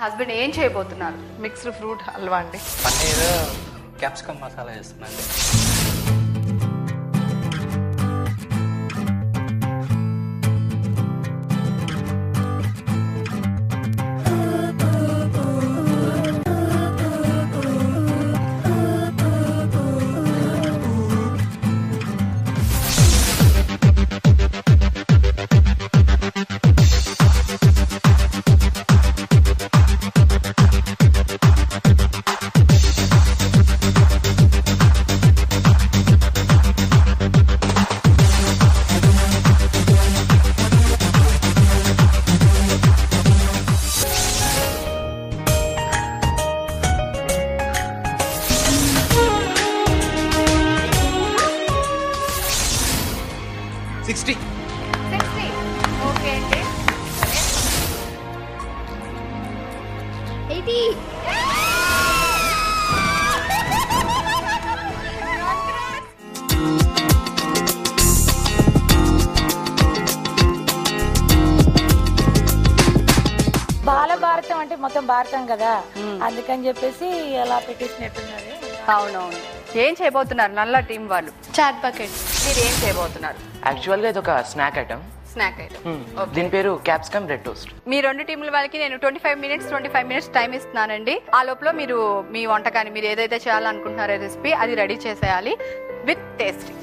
Husband ఏం చేయబోతున్నారు? Mixed fruit halwa అండి. పన్నీర్ క్యాప్సికమ్ మసాలా చేస్తున్నాండి. ఓకే అండి. 80. బాలభారతం అంటే మొత్తం భారతం కదా, అందుకని చెప్పేసి అలా పెట్టేసినట్టున్నారు. అవునవును. ఏం చేయబోతున్నారు నల్ల టీం వాళ్ళు? Chat bucket. మీరు ఏం చేయబోతున్నారు? యాక్చువల్ గా ఇది ఒక స్నాక్ ఐటమ్. Snack item. దీని పేరు క్యాప్సికమ్ బ్రెడ్ టోస్ట్. మీ రెండు టీంల వాళ్ళకి నేను 25 మినిట్స్ టైం ఇస్తున్నానండి. ఆ లోపల మీరు మీ వంటకాన్ని మీరు ఏదైతే చేయాలనుకుంటున్నారో రెసిపీ అది రెడీ చేసేయాలి విత్ టేస్టింగ్.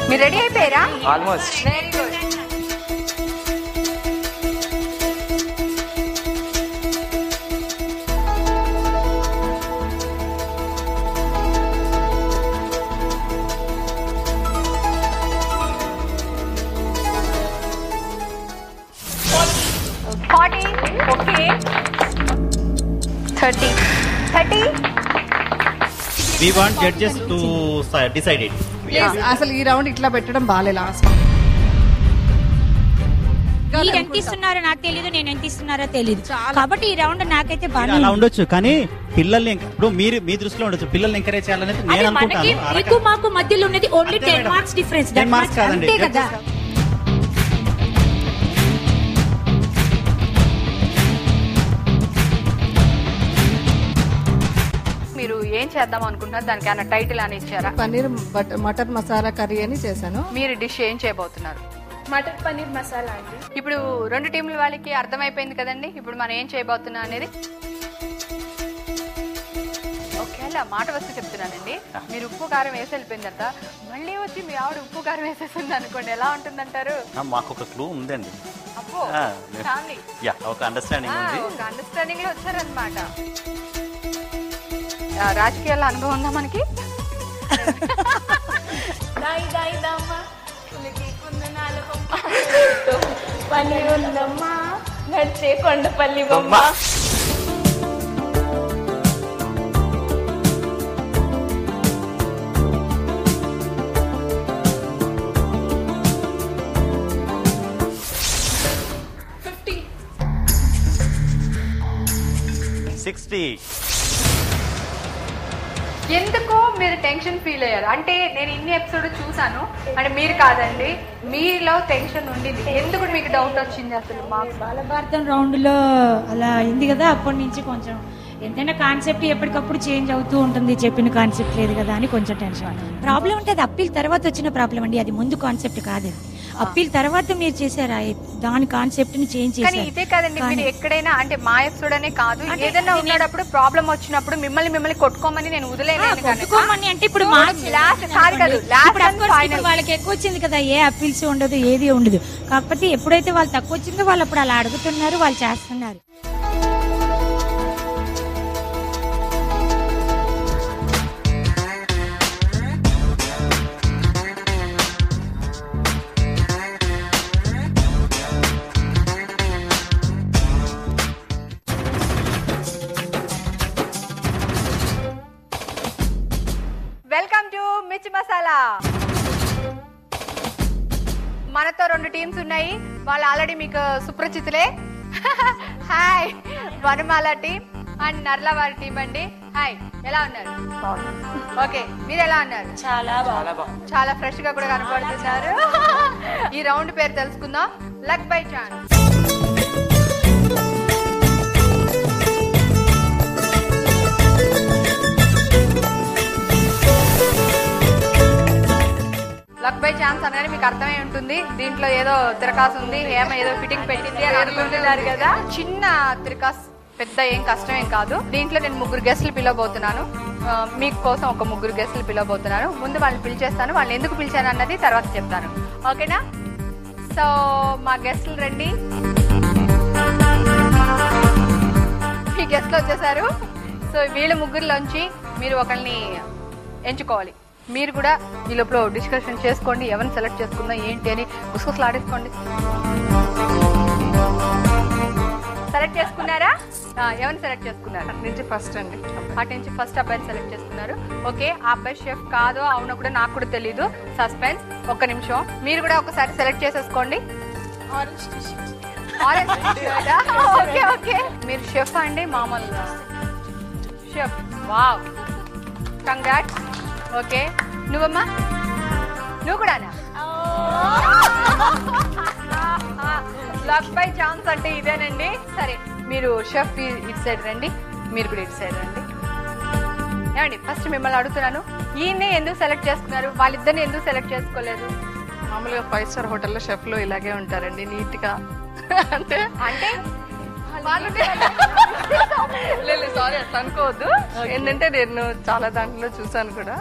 మీరు రెడీ అయిపోయారా? Almost. Very good. Okay. 30. We want judges to decide it. అసలు ఈ రౌండ్ ఇట్లా పెట్టడం బాగాలేదు. మీరు ఎంత ఇస్తున్నారో నాకు తెలియదు, నేను ఎంత ఇస్తున్నారో తెలియదు, కాబట్టి ఈ రౌండ్ నాకైతే బాగా అలా ఉండొచ్చు. కానీ పిల్లల్ని ఇప్పుడు మీరు మీ దృష్టిలో ఉండొచ్చు, పిల్లల్ని ఎంకరేజ్ చేయాలనేది నేను అనుకుంటాను. మీకు మాకు మధ్యలో ఉన్నది ఓన్లీ 10 మార్క్స్ డిఫరెన్స్. 10 మార్క్స్ కాదండి. అంతే కదా. మీరు ఏం చేద్దాం అనుకుంటున్నారు? దానికి ఏమైనా టైటిల్ అని ఇచ్చారా? పన్నీర్ మటర్ మసాలా కర్రీ అని చేశాను. మీరు డిష్ ఏం చేయబోతున్నారు? మటర్ పన్నీర్ మసాలా అండి. ఇప్పుడు రెండు టీంల వాళ్ళకి అర్థమైపోయింది కదండి ఇప్పుడు మనం ఏం చేయబోతున్నా అనేది. ఒకవేళ మాట వస్తూ చెప్తున్నానండి, మీరు ఉప్పు కారం వేసి వెళ్ళిపోయిన తర్వాత మళ్ళీ వచ్చి మీ ఆవిడ ఉప్పు కారం వేసేసింది అనుకోండి, ఎలా ఉంటుందంటారు? మాకు ఒక క్లూ ఉందండి. అబ్బో, ఫ్యామిలీ ఒక అండర్స్టాండింగ్ ఉంది. ఒక అండర్స్టాండింగ్ లో వచ్చారనమాట. రాజకీయాల అనుభవం ఉందా మనకి? పన్నీర్ ఉందమ్మా, నడిచే కొండపల్లి బొమ్మ. ఎందుకో మీరు టెన్షన్ ఫీల్ అయ్యారు అంటే నేను ఇన్ని ఎపిసోడ్ చూసాను అంటే మీరు కాదండి, మీలో టెన్షన్ ఉండింది. ఎందుకు మీకు డౌట్ వచ్చింది అసలు? మాకు బాలభారతం రౌండ్ లో అలా అయింది కదా, అప్పటి నుంచి కొంచెం ఎంతైనా కాన్సెప్ట్ ఎప్పటికప్పుడు చేంజ్ అవుతూ ఉంటుంది, చెప్పిన కాన్సెప్ట్ లేదు కదా అని కొంచెం టెన్షన్. ప్రాబ్లం ఉంటుంది అప్పీల్ తర్వాత వచ్చిన ప్రాబ్లం అండి, అది ముందు కాన్సెప్ట్ కాదు. అప్పీల్ తర్వాత మీరు చేశారా దాని కాన్సెప్ట్ ని చేంజ్ చేశారు. ఇదే కాదండి, మీరు ఎక్కడైనా అంటే మా ఎపిసోడ్ అనే కాదు, ఏదైనా ఉన్నప్పుడు ప్రాబ్లం వచ్చినప్పుడు మిమ్మల్ని కొట్టుకోమని నేను వదిలేను. కొట్టుకోమని అంటే ఇప్పుడు వాళ్ళకి ఎక్కువ వచ్చింది కదా, ఏ అప్పీల్స్ ఉండదు, ఏది ఉండదు. కాకపోతే ఎప్పుడైతే వాళ్ళు తక్కువ వచ్చిందో వాళ్ళు అప్పుడు అలా అడుగుతున్నారు, వాళ్ళు చేస్తున్నారు. Welcome to Mirchi masala. మనతో 2 టీమ్స్ ఉన్నాయి. వాళ్ళు ఆల్రెడీ మీకు సుప్రచితులే. హాయ్, వనమాల టీం అండ్ నర్లవారి టీం అండి. హాయ్, ఎలా ఉన్నారు? ఓకే, మీరు ఎలా ఉన్నారు? చాలా ఫ్రెష్ గా కూడా కనపడుతున్నారు. ఈ రౌండ్ పేరు తెలుసుకుందాం. Luck by chance. Luck by chance అనగానే మీకు అర్థమై ఉంటుంది, దీంట్లో ఏదో తిరకాసు ఉంది, ఏదో ఫిట్టింగ్ పెట్టింది అని అనుకుంటున్నారు కదా. చిన్న తిరకాస్, పెద్ద ఏం కష్టం ఏం కాదు. దీంట్లో నేను 3 గెస్ట్లు పిలవబోతున్నాను. మీకు కోసం ఒక 3 గెస్ట్లు పిలవబోతున్నాను. ముందు వాళ్ళని పిలిచేస్తాను, వాళ్ళని ఎందుకు పిలిచాను అన్నది తర్వాత చెప్తాను. ఓకేనా? సో మా గెస్ట్లు రండి. మీ గెస్ట్లు వచ్చేసారు. సో వీళ్ళ 3లోంచి మీరు ఒకరిని ఎంచుకోవాలి. మీరు కూడా ఈ లోపల డిస్కషన్ చేసుకోండి, ఎవరిని సెలెక్ట్ చేసుకుందాం ఏంటి అని గుసగుసలు ఆడేసుకోండి. సెలెక్ట్ చేసుకున్నారా? ఎవరిని సెలెక్ట్ చేసుకున్నారు? అటు నుంచి ఫస్ట్ అండి. అటు నుంచి ఫస్ట్ అబ్బాయిని సెలెక్ట్ చేసుకున్నారు. ఓకే, ఆ అబ్బాయి షెఫ్ కాదో అవునో కూడా నాకు కూడా తెలీదు. సస్పెన్స్. ఒక్క నిమిషం, మీరు కూడా ఒకసారి సెలెక్ట్ చేసేసుకోండి. ఓకే ఓకే, మీరు షెఫ్ అండి? మామూలుగా షెఫ్. Wow, congrats. ఓకే, నువ్వమ్మా? నువ్వు కూడానా? లక్ బై ఛాన్స్ అంటే ఇదేనండి. సరే, మీరు షెఫ్ ఇటు సైడ్ రండి, మీరు కూడా ఇటు సైడ్ రండి. ఏమండి, ఫస్ట్ మిమ్మల్ని అడుగుతున్నాను, ఈయన్ని ఎందుకు సెలెక్ట్ చేసుకున్నారు? వాళ్ళిద్దరిని ఎందుకు సెలెక్ట్ చేసుకోలేదు? మామూలుగా 5 స్టార్ హోటల్లో షెఫ్లు ఇలాగే ఉంటారండి, నీట్ గా. అంటే లేదు, సారీ అట్లా అనుకోవద్దు. ఏంటంటే నేను చాలా దాంట్లో చూసాను కూడా,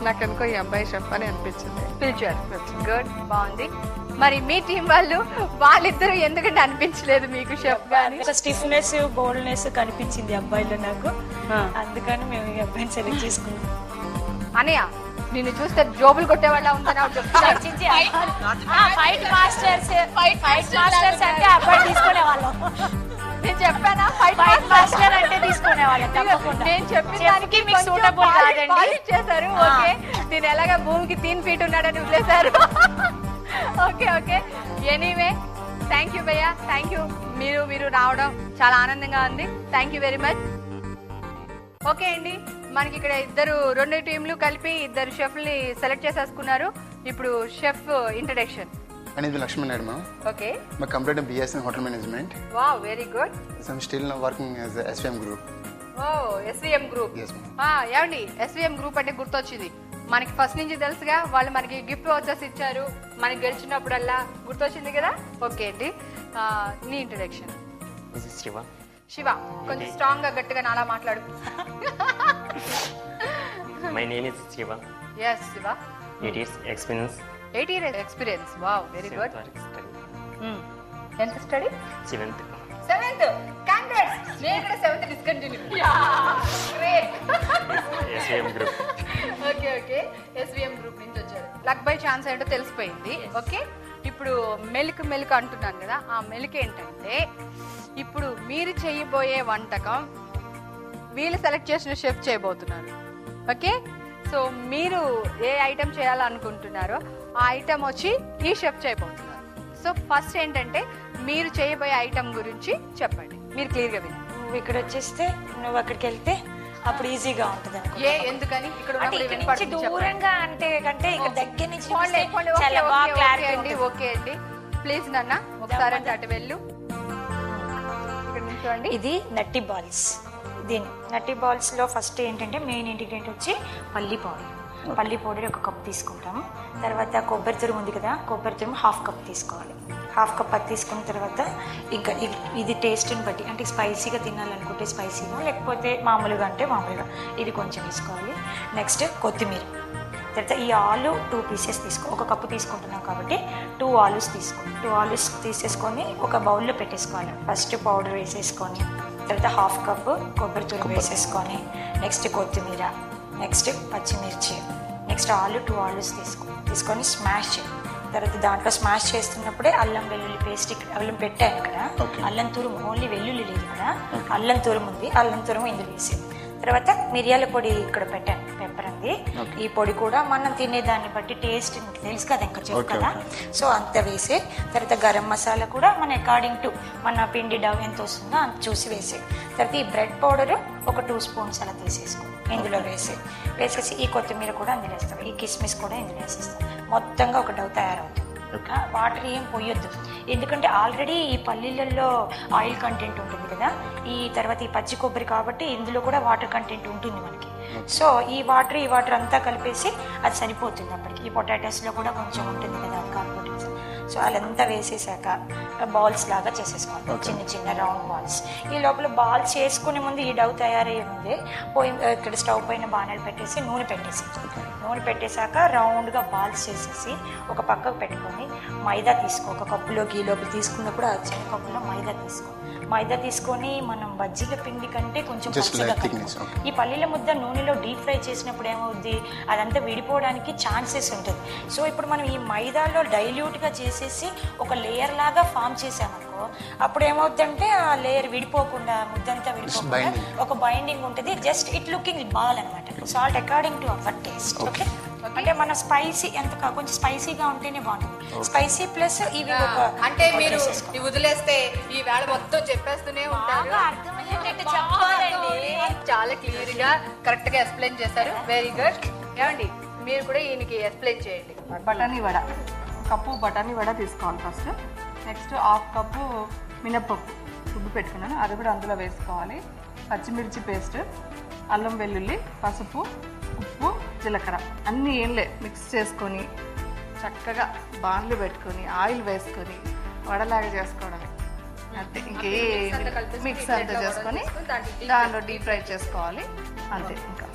నాకు అనుకో ఈ అబ్బాయి షెఫ్ అని అనిపించింది. పిలిచారు. గుడ్, బాగుంది. మరి మీ టీం వాళ్ళిద్దరూ ఎందుకంటే అనిపించలేదు మీకు షెఫ్ గాని? స్టిఫ్నెస్, బోల్డ్నెస్ కనిపించింది అబ్బాయిలో నాకు, అందుకని మేము ఈ అబ్బాయిని సెలెక్ట్ చేసుకున్నాం. అనయ్య, నిన్ను చూస్తే జోబులు కొట్టేవాళ్ళ ఉందని ఫైట్ మాస్టర్స్ అంటే అబ్బాయి తీసుకునేవాళ్ళం. నేను చెప్పానా? ఫైట్ మాస్టర్ అంటే తీసుకునేవాళ్ళం తప్పకుండా. నేను చెప్పిన దానికి మీకు సూటబుల్ కాదండి చేశారు. ఓకే, నేను ఎలాగా భూమికి 3 feet ఉన్నాడని వదిలేశారు. Okay okay, anyway thank you భయ్యా, థ్యాంక్ యూ. మీరు రావడం చాలా ఆనందంగా ఉంది. Thank you very much. Okay అండి, మనకి ఇక్కడ 2 టీంలు కలిపి 2 షెఫ్ని సెలెక్ట్ చేసేసుకున్నారు. ఇప్పుడు chef introduction. My name is Lakshman Naidu. Okay. I completed BS in Hotel Management. Wow, very good. So I'm still working as a SVM Group. Oh, SVM Group. Yes, ma'am. ఏమండి, SVM Group అంటే గుర్తొచ్చింది. మనకి first నుంచి తెలుసుగా, వాళ్ళు మనకి gift వచ్చేసి ఇచ్చారు మనకి గెలిచినప్పుడల్లా. గుర్తొచ్చింది కదా? ఓకే అండి, నీ ఇంట్రడక్షన్. శివ, కొంచెం స్ట్రాంగ్ గా గట్టిగా నాలా మాట్లాడు. My name is Shiva. Yes, Shiva. 8 years experience. 8 years experience. Wow, very good. ఎంత స్టడీ? 7th. Congrats. నేను కూడా 7th discontinue. Great. SVM Group. Okay okay, SVM group నుంచి వచ్చారు. లక్ బై ఛాన్స్ ఏంటో తెలిసిపోయింది. ఓకే, ఇప్పుడు మెలిక అంటున్నాను కదా, ఆ మెలిక ఏంటంటే, ఇప్పుడు మీరు చేయబోయే వంటకం వీళ్ళు సెలెక్ట్ చేసిన షెఫ్ చేయబోతున్నారు. ఓకే, సో మీరు ఏ ఐటెం చేయాలనుకుంటున్నారో ఆ ఐటెం వచ్చి ఈ షెఫ్ చేయబోతున్నారు. సో ఫస్ట్ ఏంటంటే, మీరు చేయబోయే ఐటెం గురించి చెప్పండి, మీరు క్లియర్గా వినండి. నువ్వు ఇక్కడ వచ్చేస్తే, నువ్వు అక్కడికి వెళ్తే అప్పుడు ఈజీగా ఉంటుంది. ఎందుకని ఇక్కడ దూరంగా అంటే కంటే ఇక్కడ దగ్గర నుంచి అండి. ఓకే అండి, ప్లీజ్ నాన్న ఒకసారి అంటే అటు వెళ్ళు. ఇక్కడ నుంచి ఇది నట్టి బాల్స్. దీని నట్టి బాల్స్ లో ఫస్ట్ ఏంటంటే మెయిన్ ఇంగ్రీడియంట్ వచ్చి పల్లి పౌడర్ 1 కప్ తీసుకుంటాము. తర్వాత కొబ్బరి తురుము ఉంది కదా, కొబ్బరి తురుము 1/2 కప్ తీసుకోవాలి. 1/2 కప్ అది తీసుకున్న తర్వాత ఇంకా ఇది టేస్ట్ని బట్టి, అంటే స్పైసీగా తినాలనుకుంటే స్పైసీగా, లేకపోతే మామూలుగా అంటే మామూలుగా ఇది కొంచెం వేసుకోవాలి. నెక్స్ట్ కొత్తిమీర. తర్వాత ఈ ఆలు 2 పీసెస్ తీసుకో, 1 కప్పు తీసుకుంటున్నాం కాబట్టి 2 ఆలూస్ తీసుకో. 2 ఆలూస్ తీసేసుకొని ఒక బౌల్లో పెట్టేసుకోవాలి. ఫస్ట్ పౌడర్ వేసేసుకొని, తర్వాత 1/2 కప్పు కొబ్బరి తురుము వేసేసుకొని, నెక్స్ట్ కొత్తిమీర, నెక్స్ట్ పచ్చిమిర్చి, నెక్స్ట్ 2 ఆలూస్ తీసుకొని స్మాష్ చేయి. తర్వాత దాంట్లో స్మాష్ చేస్తున్నప్పుడే అల్లం వెల్లుల్లి పేస్ట్, ఇక్కడ అల్లం పెట్టాను ఇక్కడ, అల్లం తురుము, ఓన్లీ వెల్లుల్లి లేదు ఇక్కడ, అల్లం తురుము ఉంది, అల్లం తురుము ఇందులో వేసి, తర్వాత మిరియాల పొడి ఇక్కడ పెట్టాను, పెప్పర్ సరిపోతుంది. ఈ పొడి కూడా మనం తినేదాన్ని బట్టి టేస్ట్ తెలుసు కదా, ఇంకా చెప్పు కదా. సో అంత వేసే తర్వాత గరం మసాలా కూడా మన అకార్డింగ్ టు మన పిండి డవ్ ఎంత వస్తుందో అంత చూసి వేసే. తర్వాత ఈ బ్రెడ్ పౌడర్ ఒక 2 స్పూన్స్ అలా తీసేసుకో, ఇందులో వేసేసి ఈ కొత్తిమీర కూడా అందులో వేస్తాం, ఈ కిస్మిస్ కూడా ఇందులో వేసేస్తాం. మొత్తంగా ఒక డవ్ తయారవుతుంది. వాటర్ ఏం పోయొద్దు, ఎందుకంటే ఆల్రెడీ ఈ పల్లీలలో ఆయిల్ కంటెంట్ ఉంటుంది కదా, ఈ తర్వాత ఈ పచ్చి కొబ్బరి కాబట్టి ఇందులో కూడా వాటర్ కంటెంట్ ఉంటుంది మనకి. సో ఈ వాటర్ అంతా కలిపేసి అది సరిపోతుంది. అప్పటికి ఈ పొటాటోస్లో కూడా కొంచెం ఉంటుంది కదా కార్బోహైడ్రేట్స్. సో అదంతా వేసేసాక బాల్స్ లాగా చేసేసుకోవాలి, చిన్న చిన్న రౌండ్ బాల్స్. ఈ లోపల బాల్స్ చేసుకునే ముందు ఈ డవ్ తయారయ్యే ముందే ఇక్కడ స్టవ్ పైన బాణాలు పెట్టేసి నూనె పెట్టేసాక రౌండ్గా బాల్స్ చేసేసి ఒక పక్కకు పెట్టుకొని మైదా తీసుకో, ఒక కప్పులో గీలోకి తీసుకున్నప్పుడు ఆ చిన్న కప్పులో మైదా తీసుకొని మనం బజ్జీల పిండి కంటే కొంచెం పలుచగా కలుపుకో. ఈ పల్లీల ముద్ద నూనెలో డీప్ ఫ్రై చేసినప్పుడు ఏమవుద్ది, అదంతా విడిపోవడానికి ఛాన్సెస్ ఉంటుంది. సో ఇప్పుడు మనం ఈ మైదాలో డైల్యూట్గా చేసేసి ఒక లేయర్ లాగా ఫామ్ చేసామనుకో, అప్పుడు ఏమవుతుందంటే ఆ లేయర్ విడిపోకుండా ముద్దంతా విడిపోకుండా ఒక బైండింగ్ ఉంటుంది. జస్ట్ ఇట్ లుకింగ్ బాల్ అనమాట. Salt according to our taste. Okay, అంటే మన స్పైసీ ఎంత కొంచెం స్పైసీగా ఉంటేనే బాగుంటుంది. స్పైసీ ప్లస్ ఇవి అంటే మీరు వదిలేస్తే ఈ వేళ మొత్తం చెప్పేస్తూనే ఉంటారు. చాలా క్లియర్ గా కరెక్ట్ గా ఎక్స్ప్లెయిన్ చేశారు. Very good. ఏమండి మీరు కూడా ఈయనకి ఎక్స్ప్లెయిన్ చేయండి. బఠానీ వడ, కప్పు బఠానీ వడ తీసుకోవాలి ఫస్ట్. నెక్స్ట్ 1/2 కప్పు మినప్పప్పు రుబ్బు పెట్టుకున్నాను, అది కూడా అందులో వేసుకోవాలి. పచ్చిమిర్చి పేస్ట్, అల్లం వెల్లుల్లి, పసుపు, ఉప్పు, జీలకర్ర అన్నీ ఏంలే మిక్స్ చేసుకొని చక్కగా బాండ్లు పెట్టుకొని ఆయిల్ వేసుకొని వడలాగా చేసుకోవడమే అంతే. ఇంకే మిక్స్ అంతా చేసుకొని దాంట్లో డీప్ ఫ్రై చేసుకోవాలి అంతే. ఇంకా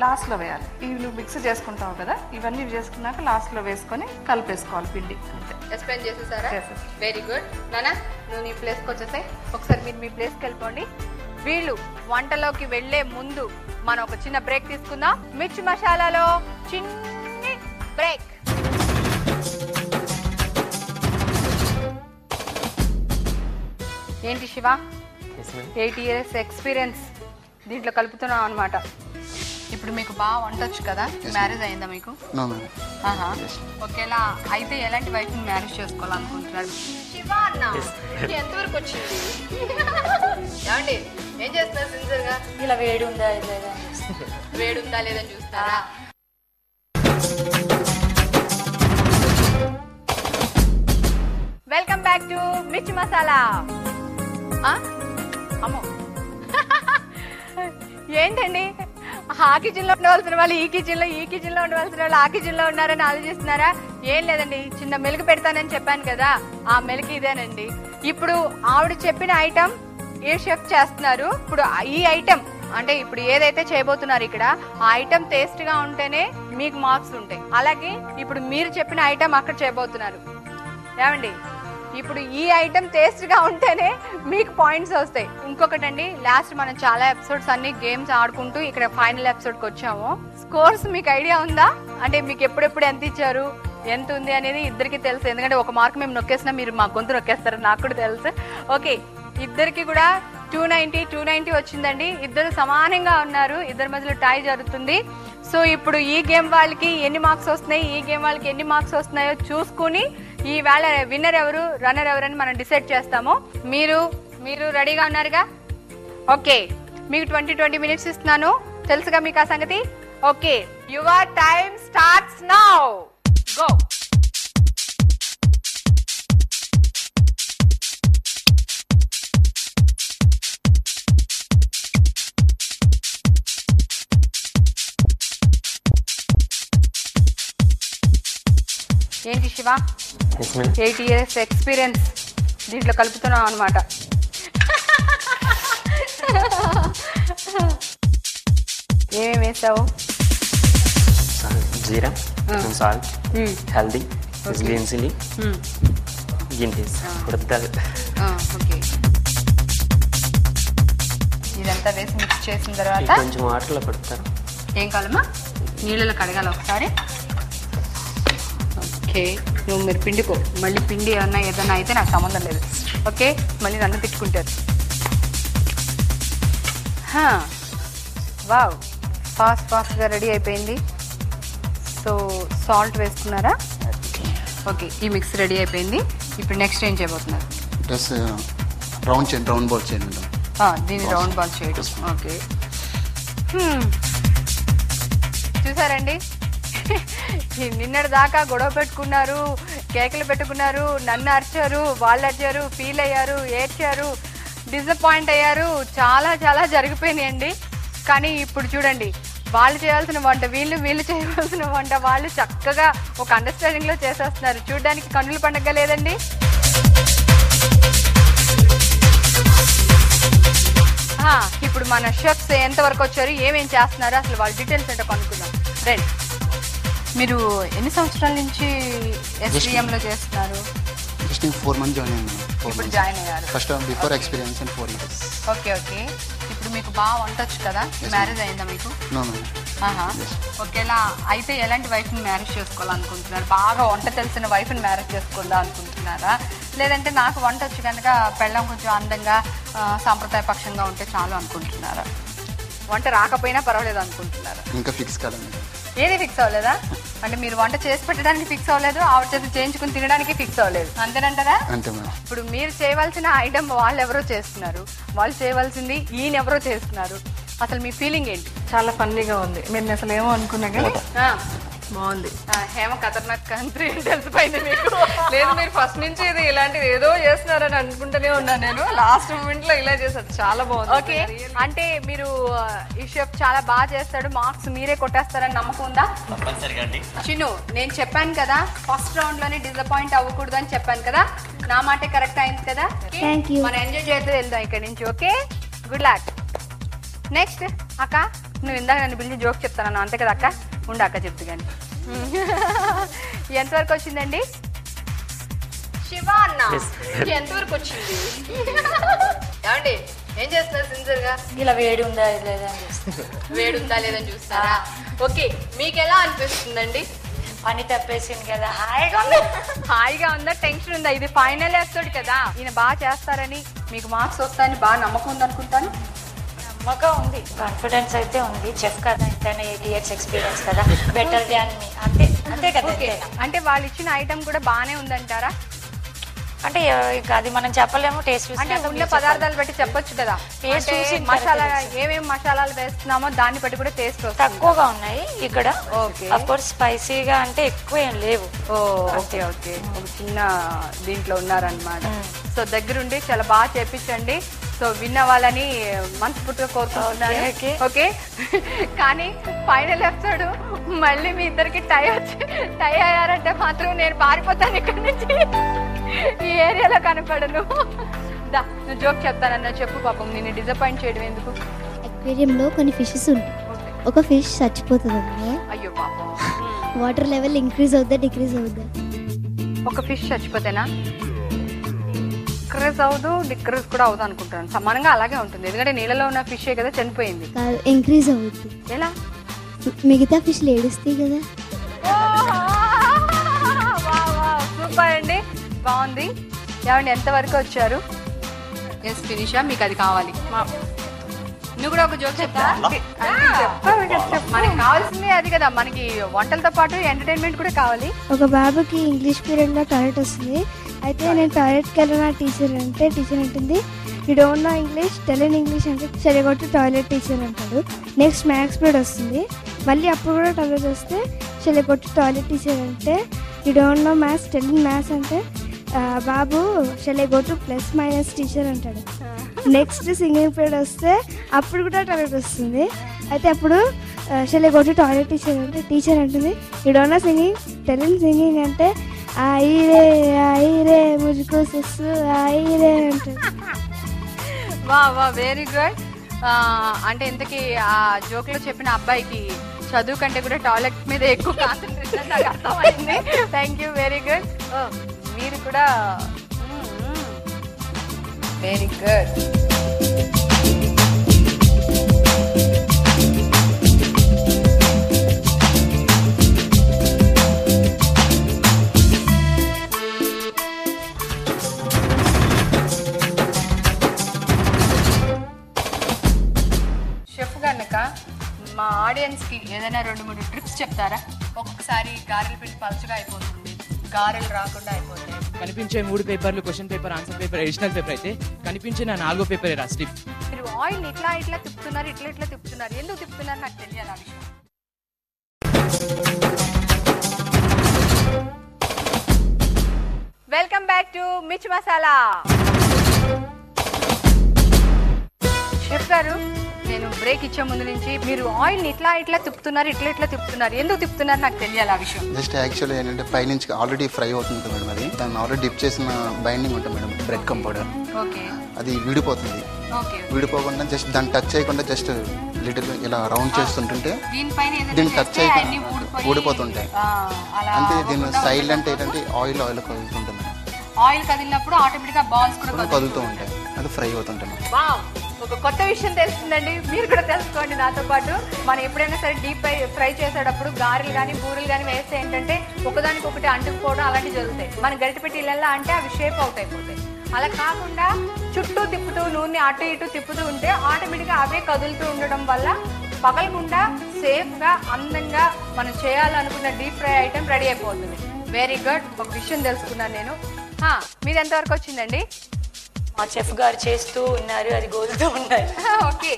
లాస్ట్లో వేయాలి. ఇవి నువ్వు మిక్స్ చేసుకుంటావు కదా, ఇవన్నీ చేసుకున్నాక లాస్ట్లో వేసుకొని కలిపేసుకోవాలి పిండి అంతే. ఎక్స్ప్లెయిన్ చేసేసారా? Very good. నానా నువ్వు నీ ప్లేస్కి వచ్చేసాయి. ఒకసారి మీరు మీ ప్లేస్కి వెళ్ళిపోండి. వీళ్ళు వంటలోకి వెళ్లే ముందు మనం ఒక చిన్న బ్రేక్ తీసుకుందాం. మిర్చి మసాలాలో చిన్ని బ్రేక్. ఏంటి శివ, 8 years ఎక్స్పీరియన్స్ దీంట్లో కలుపుతున్నాం అనమాట. ఇప్పుడు మీకు బాగా వంటొచ్చు కదా? మ్యారేజ్ అయిందా మీకు? ఒకేలా అయితే ఎలాంటి వైఫ్ ని మ్యారేజ్ చేసుకోవాలనుకుంటున్నారు? శివ అన్న ఎంతవరకు వచ్చింది? ఏమండి ఏం చేస్తున్నారు సిన్సియర్ గా? ఇలా వేడి ఉందా లేదని చూస్తారా? Welcome back to Mirchi masala. అమ్మో ఏంటండి, ఆ కిచెన్ లో ఉండవలసిన వాళ్ళు ఈ కిచెన్ లో ఉండవలసిన వాళ్ళు ఆ కిచెన్ లో ఉన్నారని ఆలోచిస్తున్నారా? ఏం లేదండి, చిన్న మెలుగు పెడతానని చెప్పాను కదా, ఆ మెలుగు ఇదేనండి. ఇప్పుడు ఆవిడ చెప్పిన ఐటమ్ ఏ షెఫ్ చేస్తున్నారు. ఇప్పుడు ఈ ఐటమ్ అంటే ఇప్పుడు ఏదైతే చేయబోతున్నారు ఇక్కడ, ఆ ఐటమ్ టేస్ట్ గా ఉంటేనే మీకు మార్క్స్ ఉంటాయి. అలాగే ఇప్పుడు మీరు చెప్పిన ఐటమ్ అక్కడ చేయబోతున్నారు. ఏమండి ఇప్పుడు ఈ ఐటమ్ టేస్ట్ గా ఉంటేనే మీకు పాయింట్స్ వస్తాయి. ఇంకొకటండి, లాస్ట్ మనం చాలా ఎపిసోడ్స్ అన్ని గేమ్స్ ఆడుకుంటూ ఇక్కడ ఫైనల్ ఎపిసోడ్ కి వచ్చాము. స్కోర్స్ మీకు ఐడియా ఉందా? అంటే మీకు ఎప్పుడెప్పుడు ఎంత ఇచ్చారు, ఎంత ఉంది అనేది ఇద్దరికి తెలుసు. ఎందుకంటే ఒక మార్క్ మేము నొక్కేసినా మీరు మా గొంతు నొక్కేస్తారు, నాకు కూడా తెలుసు. ఓకే, ఇద్దరికి కూడా 290 వచ్చిందండి. ఇద్దరు సమానంగా ఉన్నారు, ఇద్దరి మధ్యలో టై జరుగుతుంది. సో ఇప్పుడు ఈ గేమ్ వాళ్ళకి ఎన్ని మార్క్స్ వస్తున్నాయి, ఈ గేమ్ వాళ్ళకి ఎన్ని మార్క్స్ వస్తున్నాయో చూసుకుని ఈ వేళ విన్నర్ ఎవరు రన్నర్ ఎవరని మనం డిసైడ్ చేస్తాము. మీరు రెడీగా ఉన్నారుగా? ఓకే, మీకు 20 minutes ఇస్తున్నాను, తెలుసుగా మీకు ఆ సంగతి? Okay, your time starts now. Go. ఏంటి శివ, 8 years ఎక్స్పీరియన్స్ దీంట్లో కలుపుతున్నాం అనమాట. ఏమేమి వేస్తావు? Jeera, salt, haldi, green chilli, గింటీస్, ఉడతారు. ఓకే, ఇదంతా వేసి మిక్స్ చేసిన తర్వాత కొంచెం వాటర్లో పడతారు. ఏం కావాలమ్మా? నీళ్ళలో కడగాలి ఒకసారి. ఓకే, నువ్వు మీరు పిండికో, మళ్ళీ పిండి ఏదన్నా అయితే నాకు సంబంధం లేదు. ఓకే, మళ్ళీ నన్ను తిట్టుకుంటారు. వావ్, ఫాస్ట్గా రెడీ అయిపోయింది. సో సాల్ట్ వేసుకున్నారా? ఓకే, ఈ మిక్స్ రెడీ అయిపోయింది. ఇప్పుడు నెక్స్ట్ ఏం చేయబోతున్నారు? ప్లస్ రౌండ్ బాల్ చేయండి. దీన్ని రౌండ్ బాల్ చేయడం. ఓకే, చూసారండి, నిన్నటి దాకా గొడవ పెట్టుకున్నారు, కేకలు పెట్టుకున్నారు, నన్ను అరిచారు, వాళ్ళు అరిచారు, ఫీల్ అయ్యారు, ఏడ్చారు, డిసప్పాయింట్ అయ్యారు, చాలా చాలా జరిగిపోయినాయండి. కానీ ఇప్పుడు చూడండి, వాళ్ళు చేయాల్సిన వంట వీళ్ళు, వీళ్ళు చేయవలసిన వంట వాళ్ళు చక్కగా ఒక అండర్స్టాండింగ్ లో చేసేస్తున్నారు. చూడడానికి కన్నుల పండుగ లేదండి. ఇప్పుడు మన షెఫ్స్ ఎంతవరకు వచ్చారు, ఏమేం చేస్తున్నారు, అసలు వాళ్ళ డీటెయిల్స్ ఏంటో కనుక్కుందాం. రండి. మీరు ఎన్ని సంవత్సరాల నుంచి SVM లో చేస్తున్నారు? జస్ట్ 4 months జాయిన్ అయ్యాను. ఇప్పుడు జాయిన్ అయ్యారు. First before experience and 4 years. Okay, ఇప్పుడు మీకు బాగా వంట వచ్చు కదా? మ్యారేజ్ అయిందా మీకు? ఓకేలా అయితే ఎలాంటి వైఫ్ని మ్యారేజ్ చేసుకోవాలనుకుంటున్నారు? బాగా వంట తెలిసిన వైఫ్ని మ్యారేజ్ చేసుకుందాం అనుకుంటున్నారా, లేదంటే నాకు వంట వచ్చు కనుక పెళ్ళం కొంచెం అందంగా సాంప్రదాయపక్షంగా ఉంటే చాలు అనుకుంటున్నారా? వంట రాకపోయినా పర్వాలేదు అనుకుంటున్నారా? ఇంకా ఫిక్స్ కాదండి. ఏది ఫిక్స్ అవ్వలేదా? అంటే మీరు వంట చేసి పెట్టడానికి ఫిక్స్ అవ్వలేదు, ఆవిడ చేసి చేయించుకుని తినడానికి ఫిక్స్ అవ్వలేదు, అంతేనంటారా? అంతే మేడం. ఇప్పుడు మీరు చేయవలసిన ఐటమ్ వాళ్ళు ఎవరో చేస్తున్నారు, వాళ్ళు చేయవలసింది ఈయన ఎవరో చేస్తున్నారు. అసలు మీ ఫీలింగ్ ఏంటి? చాలా ఫన్నీగా ఉంది. మీరు అసలు ఏమో అనుకున్నా కానీ బాగుంది. హేమ ఖతర్నాక్ కంట్రీ తెలిసిపోయింది మీకు. లేదు, మీరు ఫస్ట్ నుంచి ఇది ఇలాంటిది ఏదో చేస్తున్నారని అనుకుంటూనే ఉన్నాను. నేను లాస్ట్ మూమెంట్ లో ఇలా చేశారు. చాలా బాగుంది. ఓకే, అంటే మీరు ఈ షెఫ్ చాలా బాగా చేస్తాడు, మార్క్స్ మీరే కొట్టేస్తారని నమ్మకం ఉందా? చిన్ను, నేను చెప్పాను కదా ఫస్ట్ రౌండ్ లోనే డిసప్పాయింట్ అవ్వకూడదు అని చెప్పాను కదా, నా మాటే కరెక్ట్ అయింది కదా? మనం ఎంజాయ్ చేస్తూ వెళ్దాం ఇక్కడి నుంచి. Okay, good luck. నెక్స్ట్ అక్క, నువ్వు ఇందాక నన్ను పిలిచి జోక్ చెప్తాను అంతే కదా అక్క? ఉండు అక్క చెప్తు కానీ. ఎంతవరకు వచ్చిందండి శివ అన్న? ఎంతవరకు వచ్చింది? ఏమండి ఏం చేస్తున్నారు సిన్సియర్ గా? ఇలా వేడి ఉందా లేదా వేడి ఉందా లేదని చూస్తారా? ఓకే, మీకు ఎలా అనిపిస్తుందండి? పని తప్పేసింది కదా, హాయిగా ఉందా? హాయిగా ఉందా, టెన్షన్ ఉందా? ఇది ఫైనల్ వేస్తాడు కదా, ఈయన బాగా చేస్తారని మీకు మార్క్స్ వస్తాయని బాగా నమ్మకం ఉంది అనుకుంటాను. నమ్మకం ఉంది, కాన్ఫిడెన్స్ అయితే ఉంది. చెఫ్ కదా, ఇంతనే 8 years ఎక్స్పీరియన్స్ కదా, బెటర్ దాన్ మీ. అంతే అంతే కదా. అంటే వాళ్ళు ఇచ్చిన ఐటమ్ కూడా బాగానే ఉందంటారా? అంటే ఇక అది మనం చెప్పలేము, టేస్ట్ చూసి. అంటే ఉన్న పదార్థాలు బట్టి చెప్పొచ్చు కదా, టేస్ట్ చూసి మసాలా ఏమేమి మసాలాలు వేస్తున్నామో దాన్ని బట్టి కూడా టేస్ట్ తక్కువగా ఉన్నాయి ఇక్కడ. ఆఫ్ కోర్స్ స్పైసీగా అంటే ఎక్కువ ఏం లేవు. ఓకే, ఒక చిన్న దీంట్లో ఉన్నారనమాట. సో దగ్గరుండి చాలా బాగా చేపించండి. సో విన్ అవ్వాలని మనస్ఫూర్తిగా కోరుకుంటున్నాను. ఓకే, కానీ ఫైనల్ ఎపిసోడ్ మళ్ళీ మీ ఇద్దరికి టై అయ్యారంటే మాత్రం నేను పారిపోతాను ఇక్కడి నుంచి, ఈ ఏరియాలో కనపడను. నువ్వు జోక్ చెప్తానన్నా చెప్పు. పాపం నేను డిసప్పాయింట్ చేయడం ఎందుకు? అక్వేరియంలో కొన్ని ఫిషెస్ ఉంటాయి. ఒక ఫిష్ చచ్చిపోతుంది. అయ్యో పాపం. వాటర్ లెవెల్ ఇంక్రీజ్ అవుద్దా డిక్రీజ్ అవుద్దా? ఒక ఫిష్ చచ్చిపోతేనా? ఇంక్రీజ్ అవుదు డిక్రీజ్ కూడా అవుదు అనుకుంటాను. సమానంగా అలాగే ఉంటుంది, ఎందుకంటే నీళ్ళలో ఉన్న ఫిషే కదా చనిపోయింది. ఇంక్రీజ్ అవుద్ది. ఎలా? మిగతా ఫిష్లు ఏడుస్తాయి కదా. సూపర్ అండి, బాగుంది. ఏమండి ఎంతవరకు వచ్చారు? ఎస్ ఫినిషా, మీకు అది కావాలి. నువ్వు కూడా ఒక జోక్ చెప్తా. మనకి కావాల్సింది అది కదా, మనకి వంటలతో పాటు ఎంటర్టైన్మెంట్ కూడా కావాలి. ఒక బాబుకి ఇంగ్లీష్ పీరియడ్ లో టాయిలెట్ వస్తుంది. అయితే నేను టాయిలెట్కి వెళ్ళిన టీచర్ అంటుంది you don't know English, tell in English అంటే సరిగొట్టు టాయిలెట్ టీచర్ అంటాడు. నెక్స్ట్ మ్యాథ్స్ పీరియడ్ వస్తుంది, మళ్ళీ అప్పుడు కూడా టాయిలెట్ వస్తే చెల్లెగొట్టు టాయిలెట్ టీచర్ అంటే you don't know maths, tell in maths అంటే బాబు చెల్లెగొట్టు ప్లస్ మైనస్ టీచర్ అంటాడు. నెక్స్ట్ సింగింగ్ పీరియడ్ వస్తే అప్పుడు కూడా టాయిలెట్ వస్తుంది. అయితే అప్పుడు చెల్లెగొట్టు టాయిలెట్ టీచర్ అంటే టీచర్ అంటుంది you don't know singing, tell in singing అంటే ఐరే ముజుకో సుస్సు ఐరే అంటాడు. వా వెరీ గుడ్. అంటే ఇంతకీ ఆ జోక్ లో చెప్పిన అబ్బాయికి చదువు కంటే కూడా టాయిలెట్ మీద ఎక్కువ కాన్సన్ట్రేషన్ నాకు అర్థమైంది. Thank you, very good. మీరు కూడా వెరీ గుడ్. షెఫ్ కనుక మా ఆడియన్స్ 3 ట్రిప్స్ చెప్తారా? ఒక్కొక్కసారి గారెల పిండి పలుచగా అయిపోతుంది, గారెలు రాకుండా అయిపోతాయి. కనిపించే 3 పేపర్లు question paper, answer paper, additional paper అయితే కనిపించే నా 4వ పేపర్ రా స్లిప్. మీరు ఆయిల్ ఇట్లా తిప్పుతున్నారు, ఇట్లా తిప్పుతున్నారు, ఎందుకు తిప్పుతున్నారు నాకు తెలియాలి ఆ విషయం. Welcome back to Mirchi masala. Chef గారు, నేను బ్రేక్ ఇచ్చే ముందు నుంచి మీరు ఆయిల్ ఇట్లా తిప్పుతున్నారు, ఇట్లా తిప్పుతున్నారు, ఎందుకు తిప్పుతున్నారు నాకు తెలియాలి ఆ విషయం. జస్ట్ యాక్చువల్లీ ఏంటంటే పైనుంచి ఆల్రెడీ ఫ్రై అవుతుంది మేడం, అది దాన్ని ఆల్రెడీ డిప్ చేసిన బైండింగ్ ఉంటుంది madam, bread crumb powder. Okay. అది విడిపోతుంది. ఓకే. విడిపోకుండా జస్ట్ దాన్ని టచ్ చేయకుండా జస్ట్ లిటిల్ ఇలా రౌండ్ చేస్తుంటుంటే దీన్ని టచ్ చేయకుండా ఊడిపోతుంటాయి. అంతే. దీన్ని సైలెంట్ ఏంటంటే ఆయిల్ కదులుతుంటుంది. ఆయిల్ కదిలినప్పుడు ఆటోమేటిక్ గా బాల్స్ కూడా కదులుతూ ఉంటాయి, అది ఫ్రై అవుతుంటాయి. ఒక కొత్త విషయం తెలుస్తుందండి, మీరు కూడా తెలుసుకోండి నాతో పాటు. మనం ఎప్పుడైనా సరే డీప్ ఫ్రై చేసేటప్పుడు గారెలు కానీ బూరెలు కానీ వేస్తే ఏంటంటే ఒకదానికొకటి అంటుకుపోవడం అలాంటివి జరుగుతాయి. మనం గరిటె పెట్టి ఇలా అంటే అవి షేప్ అవుట్ అయిపోతాయి. అలా కాకుండా చుట్టూ తిప్పుతూ నూనె అటు ఇటు తిప్పుతూ ఉంటే ఆటోమేటిక్గా అవే కదులుతూ ఉండడం వల్ల పగలకుండా సేఫ్గా అందంగా మనం చేయాలనుకున్న డీప్ ఫ్రై ఐటెం రెడీ అయిపోతుంది. Very good. ఒక విషయం తెలుసుకున్నాను నేను. మీది ఎంతవరకు వచ్చిందండి? మా చెఫ్ గారు చేస్తూ ఉన్నారు, అది గోలుతూ ఉన్నారు. ఓకే.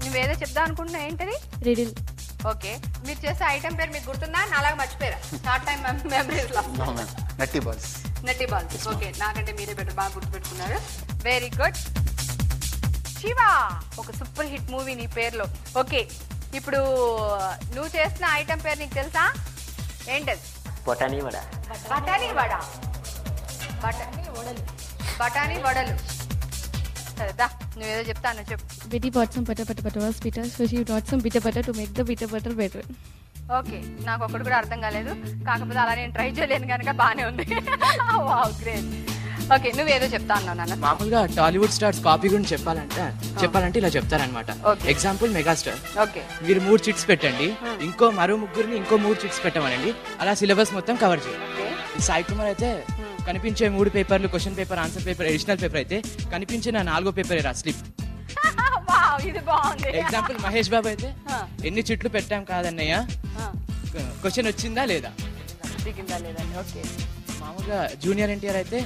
నువ్వేదో చెప్దాం అనుకుంటున్నా, ఏంటది? రిడిల్. ఓకే. మీరు చేసే ఐటెం పేరు మీకు గుర్తుందా? నాలాగా మర్చిపోయారా? షార్ట్ టైం మెమరీస్ లో. నట్టి బాల్స్. నట్టి బాల్స్. ఓకే, నాకంటే మీరే బెటర్, బాగా గుర్తుపెట్టుకున్నారు. Very good. శివా, ఒక సూపర్ హిట్ మూవీ నీ పేరులో. ఓకే, ఇప్పుడు నువ్వు చేస్తున్న ఐటెం పేరు నీకు తెలుసా? ఏంటది? బఠానీ వడ. బఠానీ వడ. బఠానీ వడలు. సరేదా, నువ్వేదో చెప్తాను చెప్పు. Betty bought some butter was bitter, so she brought some bitter butter to make the bitter butter better. Okay, నాకు ఒకటి కూడా అర్థం కాలేదు, కాకపోతే అలా నేను ట్రై చేయలేను కనుక బానే ఉంది. Wow, great. ఓకే, నువ్వేదో చెప్తా అన్నావు నాన్న. మామూలుగా టాలీవుడ్ స్టార్స్ కాపీ గురించి చెప్పాలంటే ఇలా చెప్తారనమాట. Example megastar. ఓకే. మీరు 3 చిట్స్ పెట్టండి, మరో ముగ్గురిని ఇంకో 3 చిట్స్ పెట్టమనండి, అలా సిలబస్ మొత్తం కవర్ చేయండి. సాయి కుమార్ అయితే కనిపించే 3 పేపర్లు question paper, answer paper, additional paper అయితే కనిపించే నా 4వ పేపర్ రా స్లిప్. ఎగ్జాంపుల్ మహేష్ బాబు అయితే ఎన్ని చిట్లు పెట్టాం కాదన్నయ్య, క్వశ్చన్ వచ్చిందా లేదా. మామూలుగా జూనియర్ ఎన్టీఆర్ అయితే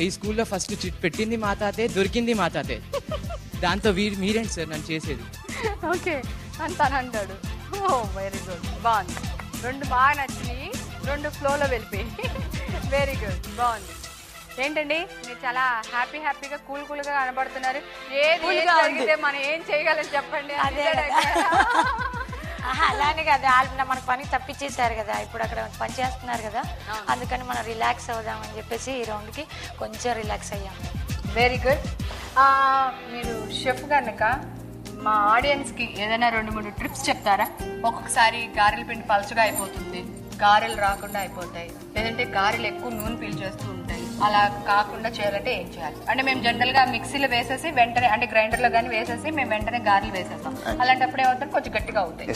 ఈ స్కూల్లో ఫస్ట్ చిట్ పెట్టింది మా తాతే, దొరికింది మా తాతే, దాంతో మీరేంటి సార్ నన్ను చేసేది. ఓకే అంత అంటాడు. ఓ వెరీ గుడ్, బాగుంది. 2 బాగా నచ్చినాయి, 2 ఫ్లోలో వెళ్ళిపోయి. వెరీ గుడ్, బాగుంది. ఏంటండి మీరు చాలా హ్యాపీగా కూల్గా కనబడుతున్నారు. ఏది జరిగితే మనం ఏం చేయగలం చెప్పండి. అలానే కదా, వాళ్ళు మన పని తప్పించేశారు కదా, ఇప్పుడు అక్కడ పని చేస్తున్నారు కదా, అందుకని మనం రిలాక్స్ అవుదామని చెప్పేసి ఈ రౌండ్కి కొంచెం రిలాక్స్ అయ్యాము. Very good. మీరు షెఫ్ కనుక మా ఆడియన్స్కి ఏదైనా 2-3 ట్రిప్స్ చెప్తారా? ఒక్కొక్కసారి గారెల పిండి పలుచగా అయిపోతుంది, గారెలు రాకుండా అయిపోతాయి, లేదంటే గారెలు ఎక్కువ నూనె పీల్చేస్తూ ఉంటాయి. అలా కాకుండా చేయాలంటే ఏం చేయాలి? అంటే మేము జనరల్ గా మిక్సీలో వేసేసి వెంటనే, అంటే గ్రైండర్ లో కానీ వేసేసి మేము వెంటనే గారెలు వేసేస్తాం. అలాంటప్పుడు ఏమవుతుంది, కొంచెం గట్టిగా అవుతాయి.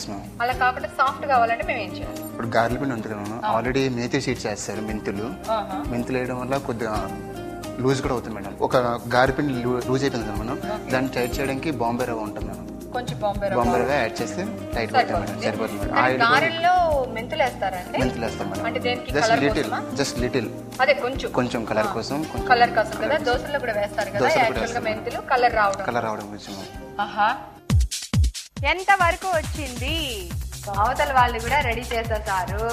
అలా కాకుండా సాఫ్ట్ కావాలంటే మేము ఏం చేయాలి? ఇప్పుడు గారెల పిండి ఉంటుంది కదా, ఆల్రెడీ మేతి సీడ్స్ వేస్తారు, మెంతులు వేయడం వల్ల కొద్దిగా లూజ్ కూడా అవుతుంది మేడం. ఒక గారె పిండి లూజ్ అయిపోయింది కదా మనం, దాన్ని టైట్ చేయడానికి బాంబే రవ్వ ఉంటుంది మేడం, కొంచెం బాంబే రవ్వ యాడ్ చేస్తే టైట్ అవుతుంది మేడం, సరిపోతుంది మేడం. గారెల్లో మెంతులు వేస్తారంటే మెంతులు వేస్తాం మేడం, అంటే దేనికి? జస్ట్ లిటిల్, అదే కొంచెం కలర్ కోసం కదా. దోశల్లో కూడా వేస్తారు కదా యాక్చువల్గా మెంతులు, కలర్ రావడం కొంచెం. ఆహా, ఎంత వరకు వచ్చింది? అవతల వాళ్ళు కూడా రెడీ చేసేసారు.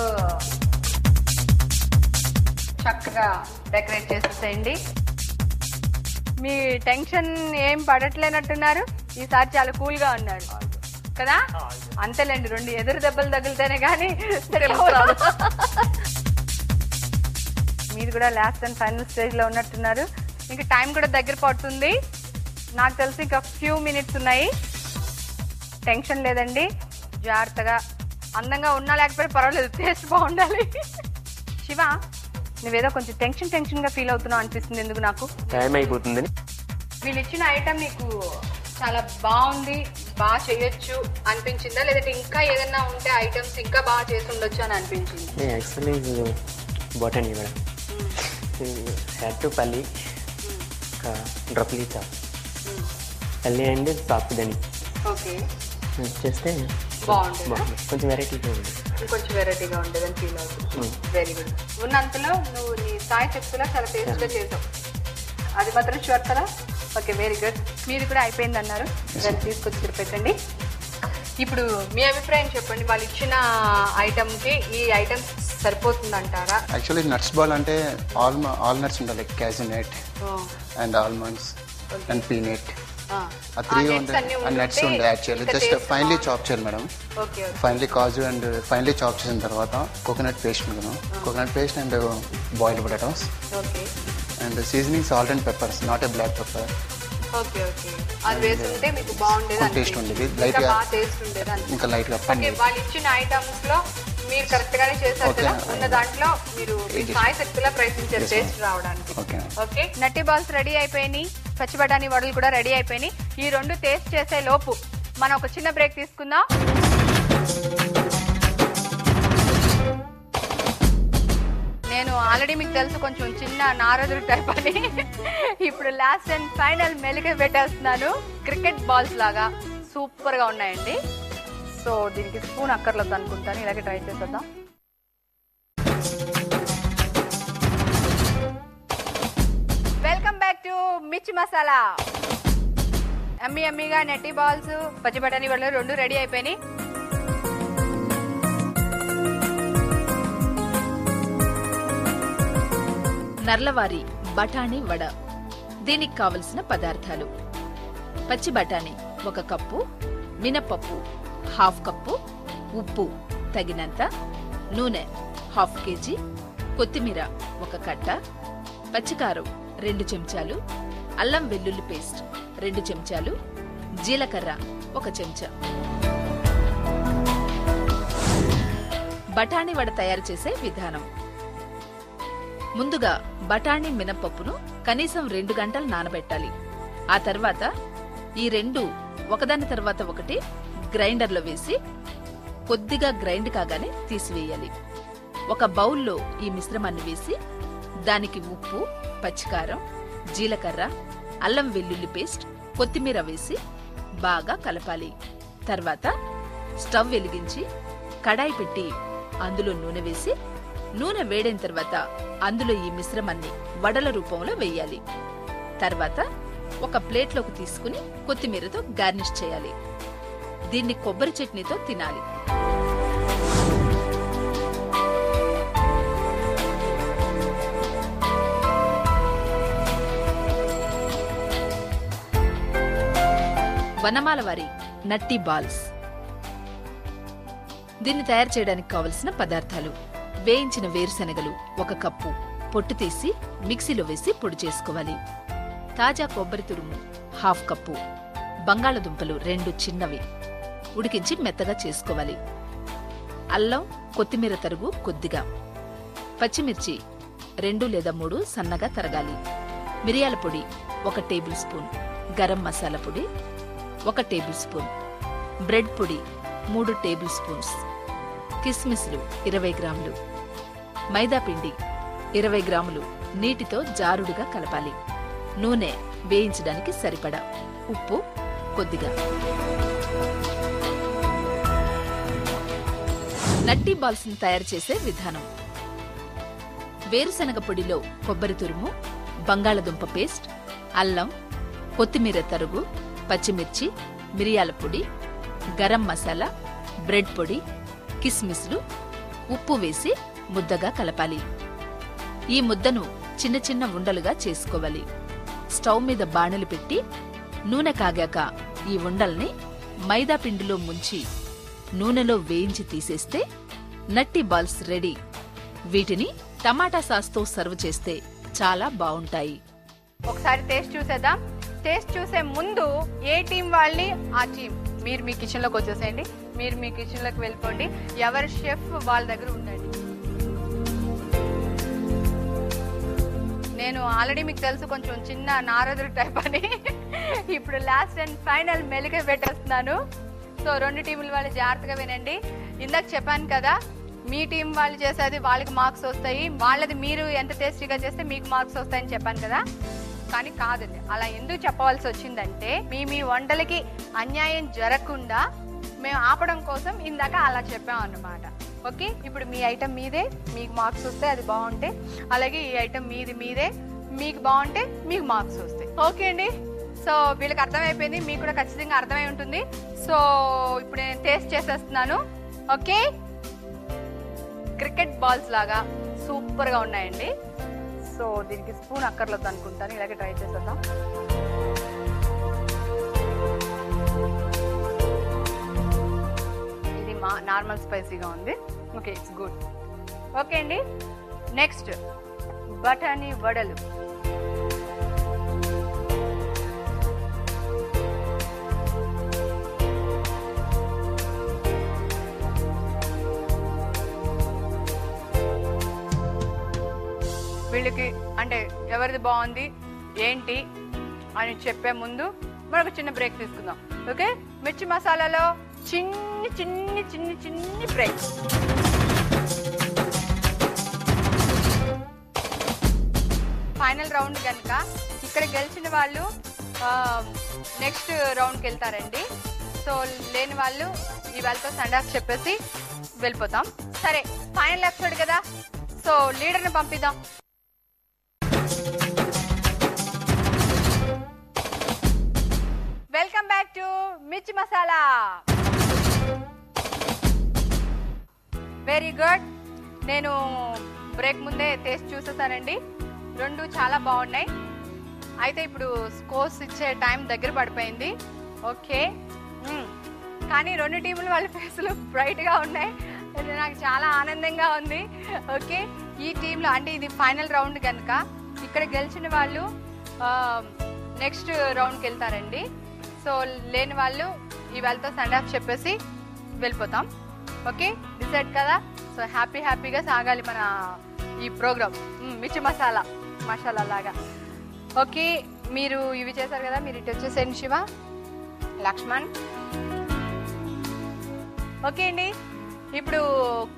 చక్కగా డెకరేట్ చేసేసేయండి. మీ టెన్షన్ ఏం పడట్లేనట్టున్నారు, ఈసారి చాలా కూల్ గా ఉన్నారు కదా. అంతేలేండి, 2 ఎదురు దెబ్బలు తగిలితేనే కానీ మీరు కూడా లాస్ట్ అండ్ ఫైనల్ స్టేజ్ లో ఉన్నట్టున్నారు. ఇంకా టైం కూడా దగ్గర పడుతుంది, నాకు తెలిసి ఇంకా ఫ్యూ మినిట్స్ ఉన్నాయి. టెన్షన్ లేదండి, జాగ్రత్తగా అందంగా ఉన్నా లేకపోతే పర్వాలేదు, టేస్ట్ బాగుండాలి. శివ, నువ్వేదో కొంచెం టెన్షన్ గా ఫీల్ అవుతున్నావు అనిపిస్తుంది. ఎందుకు? నాకు టైం అయిపోతుంది. వీళ్ళు ఇచ్చిన ఐటమ్ నీకు చాలా బాగుంది, బాగా చేయొచ్చు అనిపించిందా, లేదంటే ఇంకా ఏదైనా ఉంటే ఐటమ్స్ ఇంకా బాగా చేసి ఉండొచ్చు అని అనిపించింది? యాక్చువల్లీ బఠానీ వడ. హ్యాడ్ టు పల్లి డ్రప్లీతా పల్లి అండ్ సాఫ్ట్దని ఓకే చేస్తే బాగుంటుంది, కొంచెం వెరైటీగా ఉంది, ఇంకొంచెం వెరైటీగా ఉండేదని ఫీల్ అవుతుంది. Very good. ఉన్నంతలో నువ్వు నీ స్థాయి చెప్తున్నా చాలా టేస్ట్గా చేసావు, అది మాత్రం షూర్ కదా. Okay, very good. మీరు కూడా అయిపోయింది అన్నారు, దాన్ని తీసుకొచ్చి ఇక్కడ పెట్టండి. ఇప్పుడు మీ అభిప్రాయం చెప్పండి, వాళ్ళు ఇచ్చిన ఐటమ్కి ఈ ఐటమ్స్ సరిపోతుందంటారా? యాక్చువల్లీ నట్స్ బాల్ అంటే ఆల్ నట్స్ ఉంటాయి, like cashew nut and almonds and peanut, ఆ 3 ఉంటాయి. ఆ నట్స్ ఉంటాయి యాక్చువల్లీ. జస్ట్ ఫైనలీ చాప్ చేయాలి madam. Finely kaju and finely chop చేసిన తర్వాత కోకోనట్ పేస్ట్ ఉంటుంది, coconut paste and boiled potatoes and seasoning salt and peppers, not a black pepper. Okay okay, అది వేసుకుంటే మీకు బాగుండేది, టేస్ట్ ఉండేది, లైట్గా టేస్ట్ ఉండేది అంతే. ఇంకా లైట్గా ఓకే, వాళ్ళు ఇచ్చిన ఐటమ్స్ లో మీరు కరెక్ట్ గానే చేశారు కదా, ఉన్న దాంట్లో మీరు మీ స్థాయి శక్తిలో ప్రయత్నించారు టేస్ట్ రావడానికి. ఓకే, నట్టి బాల్స్ రెడీ అయిపోయినాయి, పచ్చి బఠానీ వడలు కూడా రెడీ అయిపోయినాయి. ఈ 2 టేస్ట్ చేసే లోపు మనం ఒక చిన్న బ్రేక్ తీసుకుందాం. నేను ఆల్రెడీ మీకు తెలుసు కొంచెం చిన్న నారదుడు టైప్ అని, ఇప్పుడు లాస్ట్ అండ్ ఫైనల్ మెలిక పెట్టేస్తున్నాను. క్రికెట్ బాల్స్ లాగా సూపర్ గా ఉన్నాయండి. సో దీనికి స్పూన్ అక్కర్లేదు అనుకుంటాను, ఇలాగే ట్రై చేసేద్దాం. Welcome back to Mirchi masala. ఎమ్మీగా నెట్టి బాల్స్, పచ్చి బఠానీ వడలు 2 రెడీ అయిపోయినాయి. నర్లవారి బఠానీ వడ. దీనికి కావలసిన పదార్థాలు: పచ్చి బఠానీ 1 కప్పు, మినపప్పు 1/2 కప్పు, ఉప్పు తగినంత, నూనె 1/2 కేజీ, కొత్తిమీర 1 కట్ట, పచ్చికారం 2 చెంచాలు, అల్లం వెల్లుల్లి పేస్ట్ 2 చెంచాలు, జీలకర్ర 1 చెంచా. బఠానీ వడ తయారు చేసే విధానం: ముందుగా బఠానీ మినపప్పును కనీసం 2 గంటలు నానబెట్టాలి. ఆ తర్వాత ఈ 2 ఒకదాని తర్వాత ఒకటి గ్రైండర్లో వేసి కొద్దిగా గ్రైండ్ కాగానే తీసివేయాలి. ఒక బౌల్లో ఈ మిశ్రమాన్ని వేసి దానికి ఉప్పు, పచ్చికారం, జీలకర్ర, అల్లం వెల్లుల్లి పేస్ట్, కొత్తిమీర వేసి బాగా కలపాలి. తర్వాత స్టవ్ వెలిగించి కడాయి పెట్టి అందులో నూనె వేసి, నూనె వేడైన తర్వాత అందులో ఈ మిశ్రమాన్ని వడల రూపంలో వేయాలి. తర్వాత ఒక ప్లేట్లోకి తీసుకుని కొత్తిమీరతో గార్నిష్ చేయాలి. దీన్ని కొబ్బరి చట్నీతో తినాలి. వనమాల వారి నట్టి బాల్స్. దీన్ని తయారు చేయడానికి కావలసిన పదార్థాలు: వేయించిన వేరుశనగలు 1 కప్పు, పొట్టు తీసి మిక్సీలో వేసి పొడి చేసుకోవాలి. తాజా కొబ్బరి తురుము 1/2 కప్పు, బంగాళదుంపలు 2 చిన్నవి ఉడికించి మెత్తగా చేసుకోవాలి. అల్లం, కొత్తిమీర తరుగు కొద్దిగా, పచ్చిమిర్చి 2 లేదా 3 సన్నగా తరగాలి. మిరియాల పొడి 1 టేబుల్ స్పూన్, గరం మసాలా పొడి 1 టేబుల్ స్పూన్, బ్రెడ్ పొడి 3 టేబుల్ స్పూన్స్, కిస్మిస్లు 20 గ్రాములు, మైదా పిండి 20 గ్రాములు నీటితో జారుడుగా కలపాలి. నూనె వేయించడానికి సరిపడా, ఉప్పు కొద్దిగా. నట్టి బాల్స్ ని తయారు చేసే విధానం: వేరుశనగ పొడిలో కొబ్బరి తురుము, బంగాళదుంప పేస్ట్, అల్లం, కొత్తిమీర తరుగు, పచ్చిమిర్చి, మిరియాల పొడి, గరం మసాలా, బ్రెడ్ పొడి, కిస్మిస్లు, ఉప్పు వేసి ముద్దగా కలపాలి. ఈ ముద్దను చిన్న చిన్న ఉండలుగా చేసుకోవాలి. స్టవ్ మీద బాణలు పెట్టి నూనె కాగాక ఈ ఉండల్ని మైదా పిండిలో ముంచి నూనెలో వేయించి తీసేస్తే నట్టి బాల్స్ రెడీ. వీటిని టమాటా సాస్తో సర్వ్ చేస్తే చాలా బాగుంటాయి. ఒకసారి టేస్ట్ చూసేద్దాం. టేస్ట్ చూసే ముందు ఏ టీం వాళ్ళని ఆ టీం మీరు మీ కిచెన్ లోకి వచ్చేసేయండి. మీరు మీ కిచెన్ లోకి వెళ్ళిపోండి. ఎవరి షెఫ్ వాళ్ళ దగ్గర ఉండండి. నేను ఆల్రెడీ మీకు తెలుసు కొంచెం చిన్న నారదుడు టైప్ అని, ఇప్పుడు లాస్ట్ అండ్ ఫైనల్ మెలిక పెట్టేస్తున్నాను. సో 2 టీముల వాళ్ళు జాగ్రత్తగా వినండి. ఇందాక చెప్పాను కదా, మీ టీం వాళ్ళు చేసేది వాళ్ళకి మార్క్స్ వస్తాయి, వాళ్ళది మీరు ఎంత టేస్టీగా చేస్తే మీకు మార్క్స్ వస్తాయని చెప్పాను కదా. కానీ కాదండి, అలా ఎందుకు చెప్పవలసి వచ్చిందంటే మీ వంటలకి అన్యాయం జరగకుండా మేము ఆపడం కోసం ఇందాక అలా చెప్పాం అన్నమాట. ఓకే, ఇప్పుడు మీ ఐటమ్ మీదే, మీకు మార్క్స్ వస్తే అది బాగుంటే, అలాగే ఈ ఐటమ్ మీదే మీకు బాగుంటే మీకు మార్క్స్ వస్తాయి. ఓకే అండి, సో వీళ్ళకి అర్థమైపోయింది, మీకు కూడా ఖచ్చితంగా అర్థమై ఉంటుంది. సో ఇప్పుడు నేను టేస్ట్ చేసేస్తున్నాను. ఓకే, క్రికెట్ బాల్స్ లాగా సూపర్గా ఉన్నాయండి. సో దీనికి స్పూన్ అక్కర్లేదు అనుకుంటాను, ఇలాగే ట్రై చేసేద్దాం. ఇది నార్మల్ స్పైసీగా ఉంది. Okay, it's good. ఓకే అండి, నెక్స్ట్ బఠానీ వడలు. వీళ్ళకి అంటే ఎవరిది బాగుంది ఏంటి అని చెప్పే ముందు మనకు చిన్న బ్రేక్ తీసుకుందాం. ఓకే, మిర్చి మసాలాలో చిన్ని చిన్ని చిన్ని చిన్ని బ్రేక్. ఫైనల్ రౌండ్ కనుక ఇక్కడ గెలిచిన వాళ్ళు నెక్స్ట్ రౌండ్కి వెళ్తారండి. సో లేని వాళ్ళు ఇవాళతో సండ్ ఆఫ్ చెప్పేసి వెళ్ళిపోతాం. సరే, ఫైనల్ ఎపిసోడ్ కదా, సో లీడర్ని పంపిద్దాం. Welcome back to Mirchi Masala. Very good. నేను బ్రేక్ ముందే టేస్ట్ చూసేసానండి, రెండు చాలా బాగున్నాయి. అయితే ఇప్పుడు స్కోర్స్ ఇచ్చే టైం దగ్గర పడిపోయింది. ఓకే, కానీ రెండు టీములు వాళ్ళ ఫేస్లు బ్రైట్గా ఉన్నాయి, నాకు చాలా ఆనందంగా ఉంది. ఓకే, ఈ టీంలో అంటే ఇది ఫైనల్ రౌండ్ కనుక ఇక్కడ గెలిచిన వాళ్ళు నెక్స్ట్ రౌండ్కి వెళ్తారండి. సో లేని వాళ్ళు ఇవాళతో సండ్ ఆఫ్ చెప్పేసి వెళ్ళిపోతాం. ఓకే, డిసైడ్ కదా. సో హ్యాపీగా సాగాలి మన ఈ ప్రోగ్రామ్, మిర్చి మసాలా లాగా. ఓకే, మీరు ఇవి చేశారు కదా, మీరు ఇటు వచ్చేసేయండి శివ, లక్ష్మణ్. ఓకే అండి, ఇప్పుడు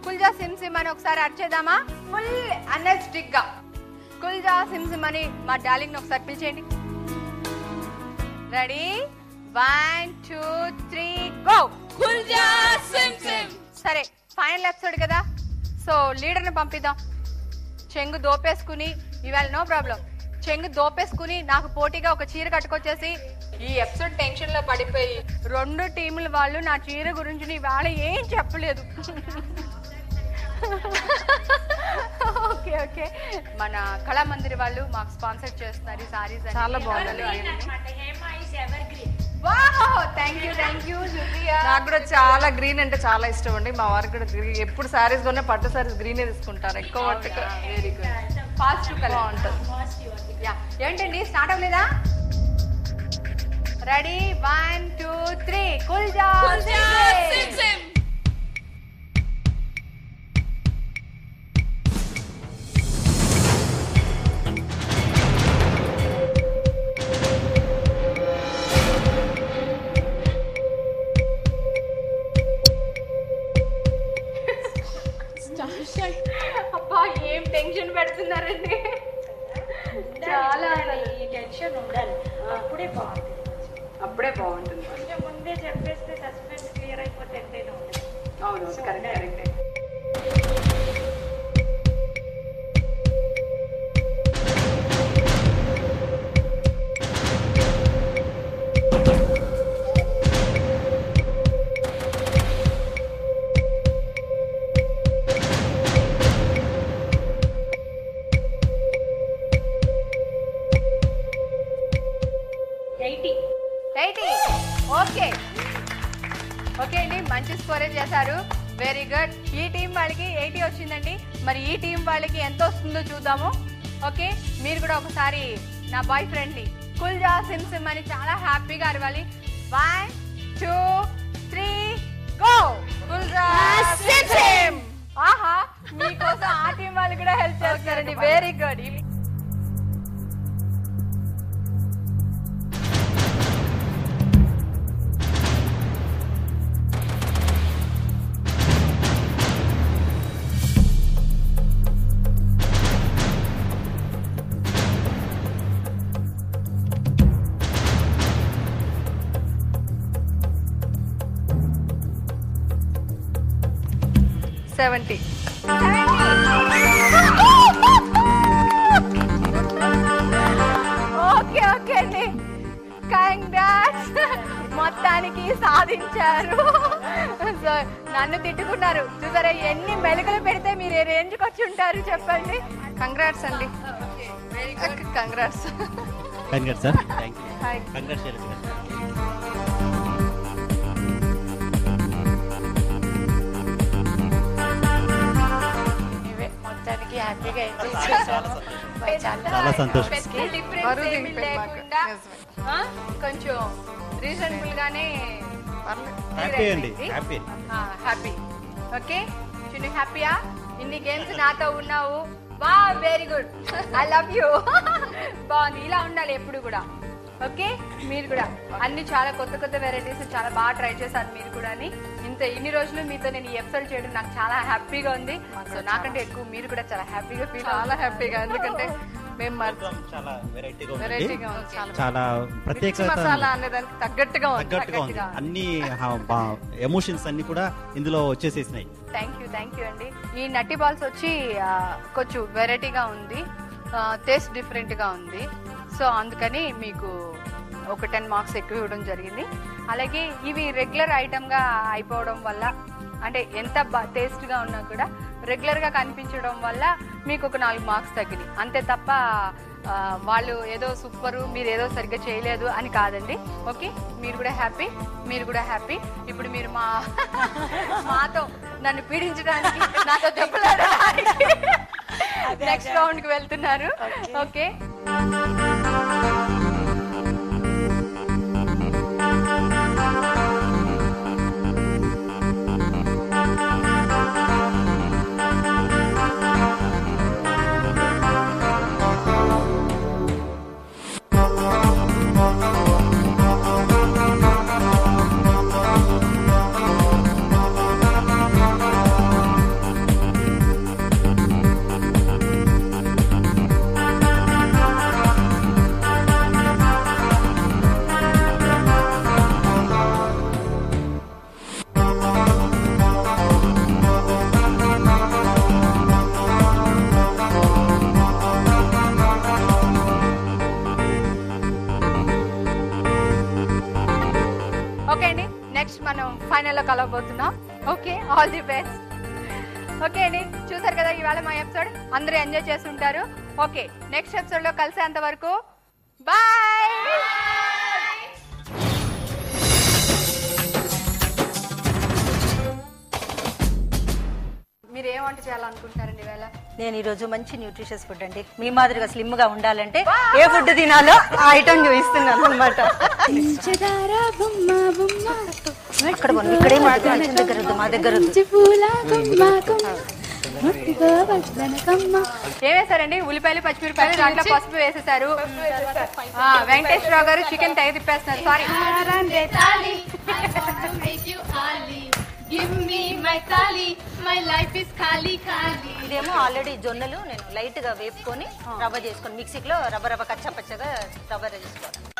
కుల్జా సిమ్ అని ఒకసారి అర్చేద్దామా? ఫుల్ ఎనర్జెటిక్ గా కుల్జా సిమ్ అని మా డార్లింగ్ ని ఒకసారి పిలిచేయండి. Ready, 1 2 3 go. కుల్జా సిమ్. సరే, ఫైనల్ ఎపిసోడ్ కదా, సో లీడర్ ని పంపిద్దాం. చెంగు దోపేసుకుని ఇవాళ నో ప్రాబ్లం, చెంగు దోపేసుకుని నాకు పోటీగా ఒక చీర కట్టుకొచ్చేసి ఈ ఎపిసోడ్ టెన్షన్ లో పడిపోయి రెండు టీముల వాళ్ళు నా చీర గురించి ఇవాళ ఏం చెప్పలేదు. ఓకే ఓకే, మన కళామందిర్ వాళ్ళు మాకు స్పాన్సర్ చేస్తున్నారు ఈ సారీస్, చాలా బాగుంది. Thank you. నాకు కూడా చాలా గ్రీన్ అంటే చాలా ఇష్టం అండి, మా వారికి కూడా గ్రీన్, ఎప్పుడు సారీస్ కొన్నా పట్టు సారీస్ గ్రీనే తీసుకుంటారు ఎక్కువ. వెరీ గుడ్, ఫాస్ట్ కలర్ ఉంటుంది. ఏంటండి స్టార్ట్ అవ్వలేదా? రెడీ, 1 2 3 కుల్జా సిమ్. అబ్బా, ఏం టెన్షన్ పెడుతున్నారండి, చాలా ఈ టెన్షన్ ఉండాలి, అప్పుడే బాగుంటుంది. కొంచెం ముందే చెప్పేస్తే సస్పెన్స్ క్లియర్ అయిపోతే ఎంతైనా ఉంటుంది. అవును, కరెక్ట్. ఓకే అండి, మంచి స్కోర్ చేశారు, వెరీ గుడ్. ఈ టీం వాళ్ళకి 80 వచ్చిందండి, మరి ఈ టీం వాళ్ళకి ఎంత వస్తుందో చూద్దాము. ఓకే, మీరు కూడా ఒకసారి నా బాయ్ ఫ్రెండ్ని కుల్జా సిమ్ అని చాలా హ్యాపీగా అరవాలి. 1 2 3 గో. కుల్జా సిమ్. ఆహా, మీకోసం ఆ టీం వాళ్ళు కూడా హెల్ప్ చేస్తారండి, వెరీ గుడ్. 70. ఓకే ఓకే అండి, కంగ్రాట్స్, మొత్తానికి సాధించారు. సో నన్ను తిట్టుకున్నారు చూసారా, ఎన్ని మెలకలు పెడితే మీరు ఏ రేంజ్కి వచ్చి ఉంటారు చెప్పండి. కంగ్రాట్స్ అండి, congrats. Congrats sir, thank you. Congrats. మొత్తానికి హ్యాపీగా చాలా సంతోషం. కొంచెం రీజనబుల్ గానే హ్యాపీ అండి, హ్యాపీ. హ్యాపీ. ఓకే చిన్న హ్యాపీయా? ఇన్ని గేమ్స్ నాతో ఉన్నావు, వా very good, I love you. బాగుంది, ఇలా ఉండాలి ఎప్పుడు కూడా. ఓకే మీరు కూడా అన్ని చాలా కొత్త కొత్త వెరైటీస్ చాలా బాగా ట్రై చేశారు మీరు కూడా. ఇన్ని రోజులు మీతో నేను ఈ ఎపిసోడ్ చేయడం నాకు చాలా హ్యాపీగా ఉంది. సో నాకంటే ఎక్కువ మీరు కూడా చాలా హ్యాపీగా ఫీల్, చాలా హ్యాపీగా, ఎందుకంటే మేము చాలా వెరైటీగా ఉంది, చాలా ప్రత్యేక మసాలా అనేదానికి తగ్గట్టుగా ఉంది. అన్ని ఎమోషన్స్ అన్ని కూడా ఇందులో వచ్చేసేసినాయి. థ్యాంక్ యూ అండి. ఈ నట్టి బాల్స్ వచ్చి కొంచెం వెరైటీగా ఉంది, టేస్ట్ డిఫరెంట్ గా ఉంది. సో అందుకని మీకు ఒక 10 మార్క్స్ ఎక్కువ ఇవ్వడం జరిగింది. అలాగే ఇవి రెగ్యులర్ ఐటమ్గా అయిపోవడం వల్ల, అంటే ఎంత టేస్ట్గా ఉన్నా కూడా రెగ్యులర్గా కనిపించడం వల్ల మీకు ఒక 4 మార్క్స్ తగ్గినాయి అంతే తప్ప వాళ్ళు ఏదో సూపరు మీరు ఏదో సరిగ్గా చేయలేదు అని కాదండి. ఓకే మీరు కూడా హ్యాపీ. ఇప్పుడు మీరు మాతో నన్ను పీడించడానికి, నాతో దెబ్బలాడడానికి నెక్స్ట్ రౌండ్కి వెళ్తున్నారు. ఓకే ఫైనల్లో కలవబోతున్నాం. Okay all the best. Okay అండి చూసారు కదా ఇవాళ మా ఎపిసోడ్, అందరూ ఎంజాయ్ చేస్తుంటారు. ఓకే నెక్స్ట్ ఎపిసోడ్ లో కలిసేంత వరకు బాయ్. మీరు ఏం వంట చేయాలనుకుంటున్నారండి ఇవాళ? నేను ఈరోజు మంచి న్యూట్రిషియస్ ఫుడ్ అండి, మీ మాదిరిగా స్లిమ్ గా ఉండాలంటే ఏ ఫుడ్ తినాలో ఆ ఐటమ్ చూపిస్తున్నాను అనమాట. ఇక్కడే మా దగ్గర ఏమేశారండి? ఉల్లిపాయలు, పచ్చిమిరపాయలు, దాంట్లో పసుపు వేసేసారు. వెంకటేశ్వరరావు గారు చికెన్ తెగ తిప్పేస్తున్నారు. సారీ ఇదేమో ఆల్రెడీ జొన్నలు నేను లైట్ గా వేపుకొని రవ్వ చేసుకొని మిక్సీలో రవ్వ కచ్చా పచ్చగా రవ్వ చేసుకోవాలి.